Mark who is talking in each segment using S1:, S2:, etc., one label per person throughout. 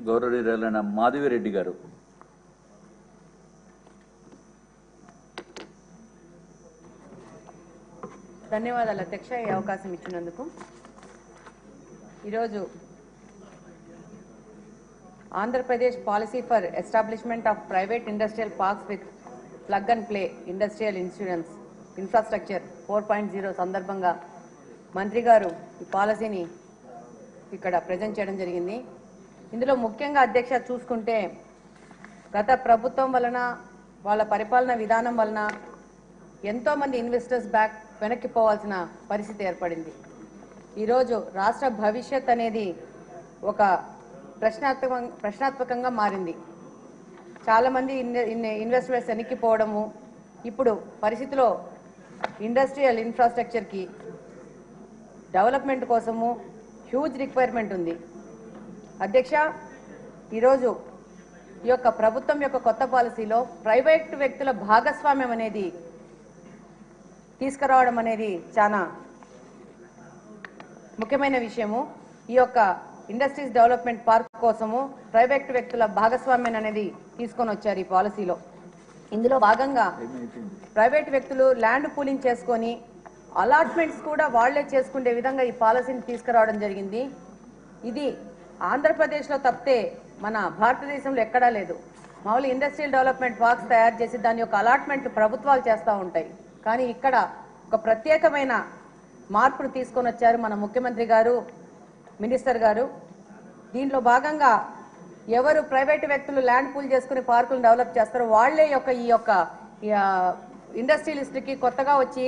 S1: గౌరవనీయులైన మాధవిరెడ్డి గారు.
S2: ధన్యవాదాలు అధ్యక్ష, ఈ అవకాశం ఇచ్చినందుకు. ఈరోజు Andhra Pradesh policy for establishment of private industrial parks with plug and play industrial insurance infrastructure 4.0 సందర్భంగా మంత్రి గారు ఈ పాలసీని ఇక్కడ ప్రజెంట్ చేయడం జరిగింది. ఇందులో ముఖ్యంగా అధ్యక్ష చూసుకుంటే గత ప్రభుత్వం వలన వాళ్ళ పరిపాలన విధానం వలన ఎంతోమంది ఇన్వెస్టర్స్ వెనక్కి పోవాల్సిన పరిస్థితి ఏర్పడింది. ఈరోజు రాష్ట్ర భవిష్యత్ అనేది ఒక ప్రశ్నాత్మకంగా మారింది. చాలామంది ఇన్వెస్టర్స్ వెనక్కిపోవడము, ఇప్పుడు పరిస్థితిలో ఇండస్ట్రియల్ ఇన్ఫ్రాస్ట్రక్చర్కి డెవలప్మెంట్ కోసము హ్యూజ్ రిక్వైర్మెంట్ ఉంది. అధ్యక్ష, ఈరోజు ఈ యొక్క ప్రభుత్వం యొక్క కొత్త పాలసీలో ప్రైవేట్ వ్యక్తుల భాగస్వామ్యం అనేది తీసుకురావడం అనేది చాలా ముఖ్యమైన విషయము. ఈ యొక్క ఇండస్ట్రీస్ డెవలప్మెంట్ పార్క్ కోసము ప్రైవేట్ వ్యక్తుల భాగస్వామ్యం అనేది తీసుకొని వచ్చారు ఈ పాలసీలో. ఇందులో భాగంగా ప్రైవేట్ వ్యక్తులు ల్యాండ్ పూలింగ్ చేసుకొని అలాట్మెంట్స్ కూడా వాళ్లే చేసుకునే విధంగా ఈ పాలసీని తీసుకురావడం జరిగింది. ఇది ఆంధ్రప్రదేశ్లో తప్పితే మన భారతదేశంలో ఎక్కడా లేదు. మామూలు ఇండస్ట్రియల్ డెవలప్మెంట్ పార్క్స్ తయారు చేసి దాని యొక్క అలాట్మెంట్ ప్రభుత్వాలు చేస్తూ ఉంటాయి. కానీ ఇక్కడ ఒక ప్రత్యేకమైన మార్పును తీసుకొని వచ్చారు మన ముఖ్యమంత్రి గారు, మినిస్టర్ గారు. దీంట్లో భాగంగా ఎవరు ప్రైవేట్ వ్యక్తులు ల్యాండ్ పూల్ చేసుకుని పార్కులను డెవలప్ చేస్తారో వాళ్లే ఈ యొక్క ఇండస్ట్రియలిస్ట్కి కొత్తగా వచ్చి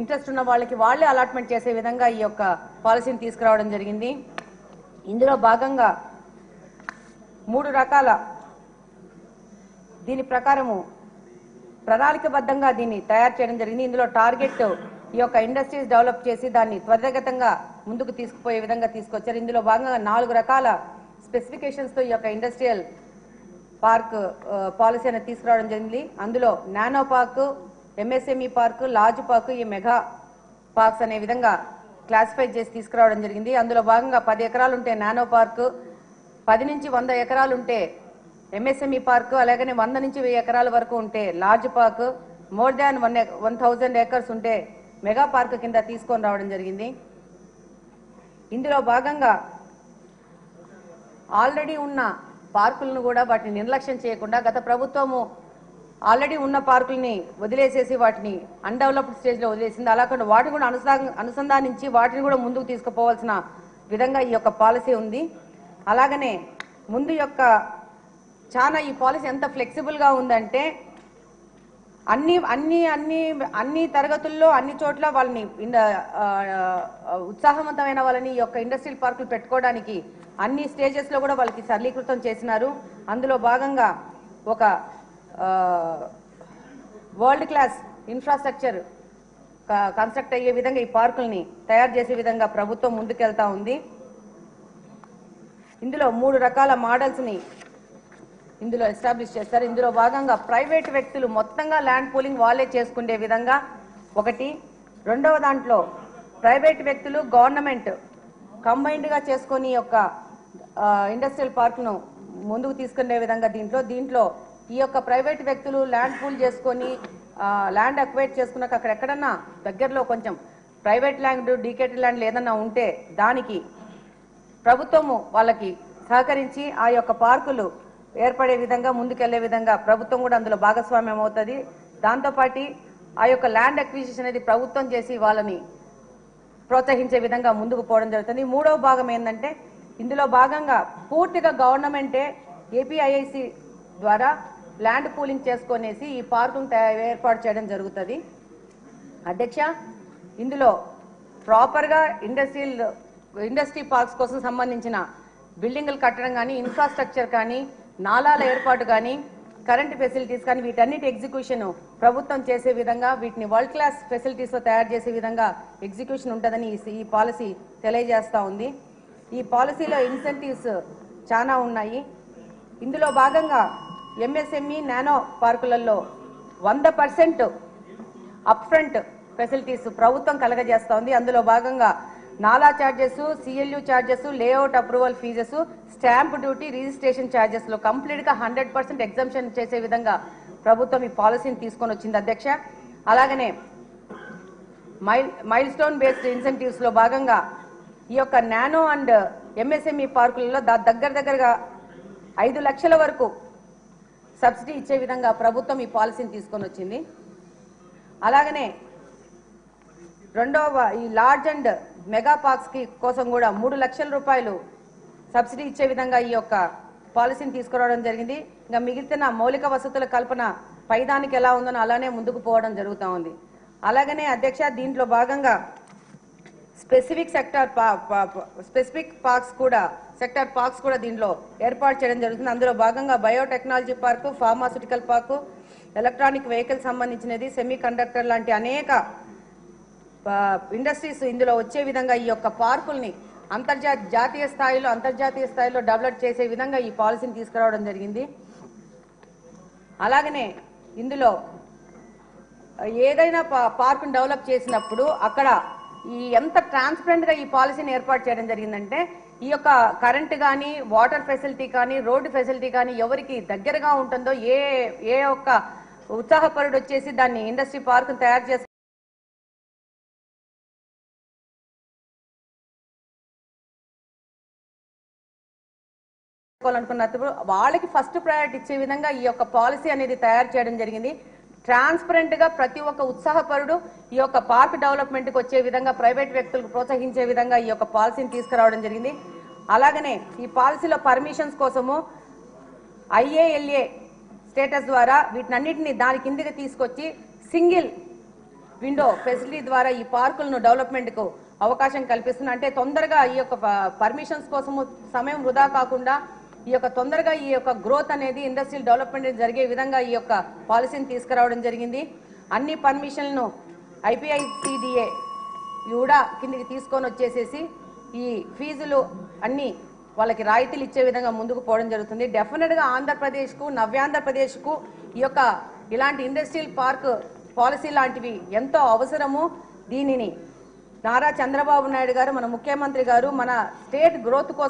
S2: ఇంట్రెస్ట్ ఉన్న వాళ్ళకి వాళ్లే అలాట్మెంట్ చేసే విధంగా ఈ యొక్క పాలసీని తీసుకురావడం జరిగింది. ఇందులో భాగంగా 3 రకాల దీని ప్రకారము ప్రణాళికబద్ధంగా దీన్ని తయారు చేయడం జరిగింది. ఇందులో టార్గెట్ ఈ యొక్క ఇండస్ట్రీస్ డెవలప్ చేసి దాన్ని త్వరితగతంగా ముందుకు తీసుకుపోయే విధంగా తీసుకొచ్చారు. ఇందులో భాగంగా 4 రకాల స్పెసిఫికేషన్స్తో ఈ యొక్క ఇండస్ట్రియల్ పార్క్ పాలసీ అనేది తీసుకురావడం జరిగింది. అందులో nano park, MSME park, large park, ఈ మెగా పార్క్స్ అనే విధంగా క్లాసిఫై చేసి తీసుకురావడం జరిగింది. అందులో భాగంగా 10 ఎకరాలు ఉంటే నానో పార్క్, 10 నుంచి 100 ఎకరాలు ఉంటే ఎంఎస్ఎంఈ పార్క్, అలాగనే 100 నుంచి 1000 ఎకరాల వరకు ఉంటే large park, more than 1000 acres ఉంటే మెగా పార్క్ కింద తీసుకొని రావడం జరిగింది. ఇందులో భాగంగా ఆల్రెడీ ఉన్న పార్కులను కూడా వాటిని నిర్లక్ష్యం చేయకుండా గత ప్రభుత్వము ఆల్రెడీ ఉన్న పార్కుల్ని వదిలేసేసి వాటిని అన్డెవలప్డ్ స్టేజ్లో వదిలేసింది. అలా కాకుండా వాటిని కూడా అనుసంధానించి వాటిని కూడా ముందుకు తీసుకుపోవాల్సిన విధంగా ఈ యొక్క పాలసీ ఉంది. అలాగనే ముందు యొక్క చాలా ఈ పాలసీ ఎంత ఫ్లెక్సిబుల్గా ఉందంటే అన్ని తరగతుల్లో అన్ని చోట్ల వాళ్ళని ఉత్సాహవంతమైన వాళ్ళని ఈ యొక్క ఇండస్ట్రియల్ పార్కులు పెట్టుకోవడానికి అన్ని స్టేజెస్లో కూడా వాళ్ళకి సరళీకృతం చేసినారు. అందులో భాగంగా ఒక వరల్డ్ క్లాస్ ఇన్ఫ్రాస్ట్రక్చర్ కన్స్ట్రక్ట్ అయ్యే విధంగా ఈ పార్కుల్ని తయారు చేసే విధంగా ప్రభుత్వం ముందుకెళ్తా ఉంది. ఇందులో 3 రకాల మోడల్స్ని ఇందులో ఎస్టాబ్లిష్ చేస్తారు. ఇందులో భాగంగా ప్రైవేట్ వ్యక్తులు మొత్తంగా ల్యాండ్ పూలింగ్ వాళ్ళే చేసుకునే విధంగా ఒకటి. రెండవ దాంట్లో ప్రైవేట్ వ్యక్తులు గవర్నమెంట్ కంబైన్డ్గా చేసుకొని యొక్క ఇండస్ట్రియల్ పార్క్ను ముందుకు తీసుకునే విధంగా దీంట్లో ఈ యొక్క ప్రైవేట్ వ్యక్తులు ల్యాండ్ పూల్ చేసుకొని ల్యాండ్ అక్వైర్ చేసుకున్నాక అక్కడ ఎక్కడన్నా దగ్గరలో కొంచెం ప్రైవేట్ ల్యాండ్, డీకేటెడ్ ల్యాండ్ ఏదన్నా ఉంటే దానికి ప్రభుత్వము వాళ్ళకి సహకరించి ఆ యొక్క పార్కులు ఏర్పడే విధంగా ముందుకెళ్లే విధంగా ప్రభుత్వం కూడా అందులో భాగస్వామ్యం అవుతుంది. దాంతోపాటు ఆ యొక్క ల్యాండ్ అక్విజిషన్ అనేది ప్రభుత్వం చేసి వాళ్ళని ప్రోత్సహించే విధంగా ముందుకు పోవడం జరుగుతుంది. 3వ భాగం ఏంటంటే ఇందులో భాగంగా పూర్తిగా గవర్నమెంటే ఏపీఐఐసి ద్వారా ల్యాండ్ పూలింగ్ చేసుకొనేసి ఈ పార్కును ఏర్పాటు చేయడం జరుగుతుంది. అధ్యక్ష, ఇందులో ప్రాపర్గా ఇండస్ట్రీ పార్క్స్ కోసం సంబంధించిన బిల్డింగులు కట్టడం కానీ, ఇన్ఫ్రాస్ట్రక్చర్ కానీ, నాలాల ఏర్పాటు కానీ, కరెంట్ ఫెసిలిటీస్ కానీ వీటన్నిటి ఎగ్జిక్యూషన్ ప్రభుత్వం చేసే విధంగా వీటిని వరల్డ్ క్లాస్ ఫెసిలిటీస్తో తయారు చేసే విధంగా ఎగ్జిక్యూషన్ ఉంటుందని ఈ పాలసీ తెలియజేస్తూ ఉంది. ఈ పాలసీలో ఇన్సెంటివ్స్ చాలా ఉన్నాయి. ఇందులో భాగంగా ఎంఎస్ఎంఈ నానో పార్కులలో 100% అప్ ఫ్రంట్ ఫెసిలిటీస్ ప్రభుత్వం కలగజేస్తూ ఉంది. అందులో భాగంగా NALA charges, CLU charges, layout approval fees, stamp duty, registration charges లో కంప్లీట్ గా 100% ఎగ్జంప్షన్ చేసే విధంగా ప్రభుత్వం ఈ పాలసీని తీసుకొని వచ్చింది అధ్యక్ష. అలాగనే మైల్ స్టోన్ బేస్డ్ ఇన్సెంటివ్స్ లో భాగంగా ఈ యొక్క నానో అండ్ ఎంఎస్ఎంఈ పార్కులలో దగ్గరగా 5 లక్షల వరకు సబ్సిడీ ఇచ్చే విధంగా ప్రభుత్వం ఈ పాలసీని తీసుకొని వచ్చింది. అలాగనే రెండవ ఈ లార్జ్ అండ్ మెగా పార్క్స్ కి కోసం కూడా 3 లక్షల రూపాయలు సబ్సిడీ ఇచ్చే విధంగా ఈ యొక్క పాలసీని తీసుకురావడం జరిగింది. ఇంకా మిగిలిన మౌలిక వసతుల కల్పన పైదానికి ఎలా ఉందో అలానే ముందుకు పోవడం జరుగుతూ ఉంది. అలాగనే అధ్యక్ష దీంట్లో భాగంగా స్పెసిఫిక్ పార్క్స్ కూడా దీంట్లో ఏర్పాటు చేయడం జరుగుతుంది. అందులో భాగంగా biotechnology park, pharmaceutical park, electronic vehicle సంబంధించినది, సెమీ కండక్టర్ లాంటి అనేక ఇండస్ట్రీస్ ఇందులో వచ్చే విధంగా ఈ యొక్క పార్కుల్ని జాతీయ స్థాయిలో డెవలప్ చేసే విధంగా ఈ పాలసీని తీసుకురావడం జరిగింది. అలాగనే ఇందులో ఏదైనా పార్కును డెవలప్ చేసినప్పుడు అక్కడ ఎంత ట్రాన్స్పరెంట్ గా ఈ పాలసీని ఏర్పాటు చేయడం జరిగిందంటే ఈ యొక్క కరెంట్ కానీ, వాటర్ ఫెసిలిటీ కానీ, రోడ్డు ఫెసిలిటీ కానీ ఎవరికి దగ్గరగా ఉంటుందో ఏ ఒక్క ఉత్సాహపరుడు వచ్చేసి దాన్ని ఇండస్ట్రీ పార్కును తయారు చేసుకోవాలనుకున్నప్పుడు వాళ్ళకి ఫస్ట్ ప్రయారిటీ ఇచ్చే విధంగా ఈ యొక్క పాలసీ అనేది తయారు చేయడం జరిగింది. ట్రాన్స్పరెంట్ గా ప్రతి ఒక్క ఉత్సాహపరుడు ఈ యొక్క పార్క్ డెవలప్మెంట్ కి వచ్చే విధంగా, ప్రైవేట్ వ్యక్తులకు ప్రోత్సహించే విధంగా ఈ యొక్క పాలసీని తీసుకురావడం జరిగింది. అలాగనే ఈ పాలసీలో పర్మిషన్స్ కోసము IALA స్టేటస్ ద్వారా వీటినన్నిటిని దాని కిందకి తీసుకొచ్చి సింగిల్ విండో ఫెసిలిటీ ద్వారా ఈ పార్కులను డెవలప్మెంట్ కు అవకాశం కల్పిస్తుంది. అంటే తొందరగా ఈ యొక్క పర్మిషన్స్ కోసము సమయం వృధా కాకుండా ఈ యొక్క తొందరగా ఈ యొక్క గ్రోత్ అనేది ఇండస్ట్రియల్ డెవలప్మెంట్ జరిగే విధంగా ఈ యొక్క పాలసీని తీసుకురావడం జరిగింది. అన్ని పర్మిషన్లను IPICDA కూడా కిందికి తీసుకొని వచ్చేసేసి ఈ ఫీజులు అన్ని వాళ్ళకి రాయితీలు ఇచ్చే విధంగా ముందుకు పోవడం జరుగుతుంది. డెఫినెట్ గా ఆంధ్రప్రదేశ్కు, నవ్యాంధ్రప్రదేశ్కు ఈ యొక్క ఇలాంటి ఇండస్ట్రియల్ పార్క్ పాలసీ లాంటివి ఎంతో అవసరము. దీనిని నారా చంద్రబాబు నాయుడు గారు, మన ముఖ్యమంత్రి గారు మన స్టేట్ గ్రోత్ కోసం